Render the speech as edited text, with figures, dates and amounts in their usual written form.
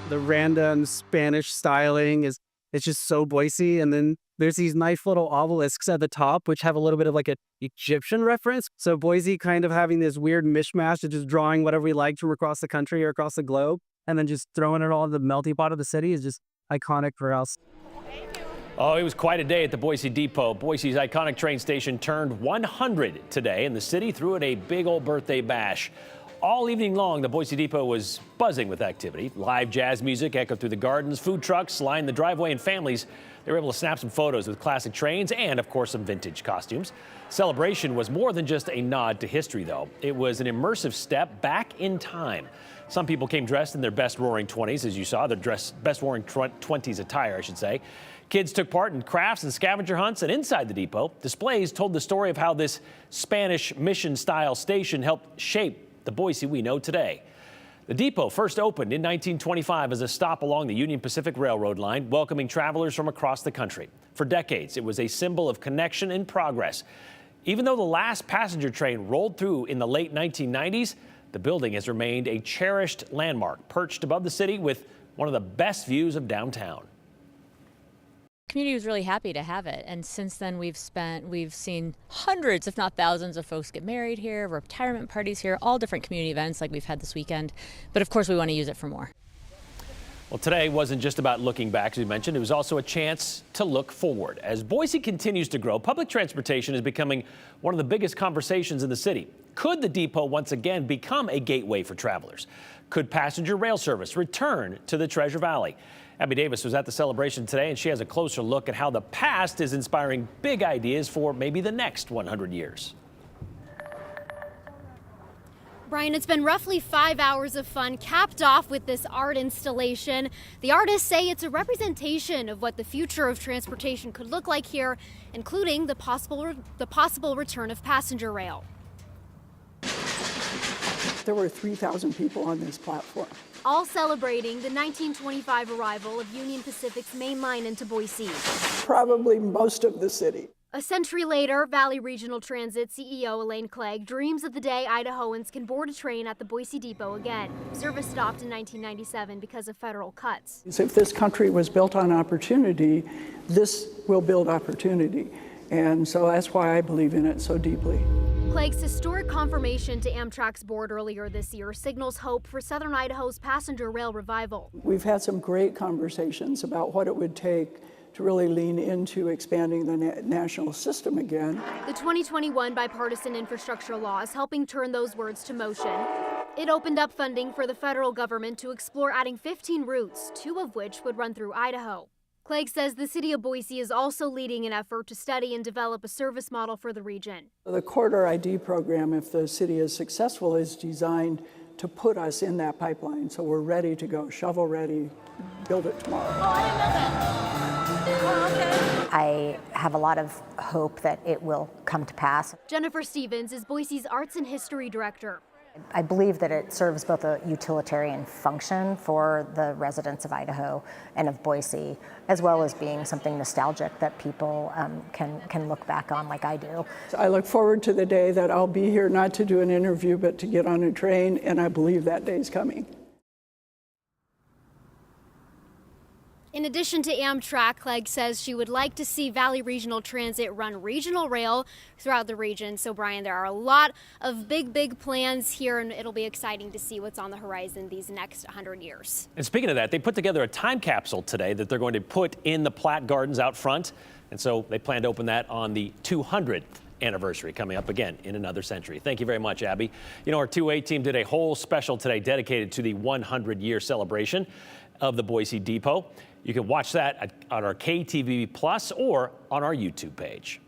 The random Spanish styling is it's just so Boise. And then there's these nice little obelisks at the top, which have a little bit of like an Egyptian reference. So Boise kind of having this weird mishmash of just drawing whatever we like from across the country or across the globe, and then just throwing it all in the melting pot of the city is just iconic for us. Oh, it was quite a day at the Boise Depot. Boise's iconic train station turned 100 today, and the city threw it a big old birthday bash. All evening long, the Boise Depot was buzzing with activity. Live jazz music echoed through the gardens, food trucks lined the driveway, and families, they were able to snap some photos with classic trains and, of course, some vintage costumes. Celebration was more than just a nod to history, though. It was an immersive step back in time. Some people came dressed in their best roaring 20s, as you saw, their best roaring 20s attire, I should say. Kids took part in crafts and scavenger hunts, and inside the depot, displays told the story of how this Spanish mission-style station helped shape the Boise we know today. The depot first opened in 1925 as a stop along the Union Pacific Railroad line, welcoming travelers from across the country. For decades, it was a symbol of connection and progress. Even though the last passenger train rolled through in the late 1990s, the building has remained a cherished landmark, perched above the city with one of the best views of downtown. The community was really happy to have it, and since then we've seen hundreds, if not thousands, of folks get married here, retirement parties here, all different community events like we've had this weekend. But of course, we want to use it for more. Well, today wasn't just about looking back, as we mentioned. It was also a chance to look forward. As Boise continues to grow, public transportation is becoming one of the biggest conversations in the city. Could the depot once again become a gateway for travelers? Could passenger rail service return to the Treasure Valley? Abby Davis was at the celebration today, and she has a closer look at how the past is inspiring big ideas for maybe the next 100 years. Brian, it's been roughly 5 hours of fun, capped off with this art installation. The artists say it's a representation of what the future of transportation could look like here, including the possible return of passenger rail. There were 3,000 people on this platform. All celebrating the 1925 arrival of Union Pacific's main line into Boise. Probably most of the city. A century later, Valley Regional Transit CEO Elaine Clegg dreams of the day Idahoans can board a train at the Boise Depot again. Service stopped in 1997 because of federal cuts. If this country was built on opportunity, this will build opportunity. And so that's why I believe in it so deeply. Clegg's historic confirmation to Amtrak's board earlier this year signals hope for Southern Idaho's passenger rail revival. We've had some great conversations about what it would take to really lean into expanding the national system again. The 2021 bipartisan infrastructure law is helping turn those words to motion. It opened up funding for the federal government to explore adding 15 routes, 2 of which would run through Idaho. Clegg says the city of Boise is also leading an effort to study and develop a service model for the region. The Corridor ID program, if the city is successful, is designed to put us in that pipeline. So we're ready to go, shovel ready, build it tomorrow. Oh, I didn't know that. Oh, okay. I have a lot of hope that it will come to pass. Jennifer Stevens is Boise's Arts and History Director. I believe that it serves both a utilitarian function for the residents of Idaho and of Boise, as well as being something nostalgic that people can look back on like I do. So I look forward to the day that I'll be here not to do an interview, but to get on a train, and I believe that day's coming. In addition to Amtrak, Clegg says she would like to see Valley Regional Transit run regional rail throughout the region. So, Brian, there are a lot of big plans here, and it'll be exciting to see what's on the horizon these next 100 years. And speaking of that, they put together a time capsule today that they're going to put in the Platt Gardens out front. And so they plan to open that on the 200th anniversary coming up again in another century. Thank you very much, Abby. You know, our 2A team did a whole special today dedicated to the 100-year celebration of the Boise Depot. You can watch that on our KTV Plus or on our YouTube page.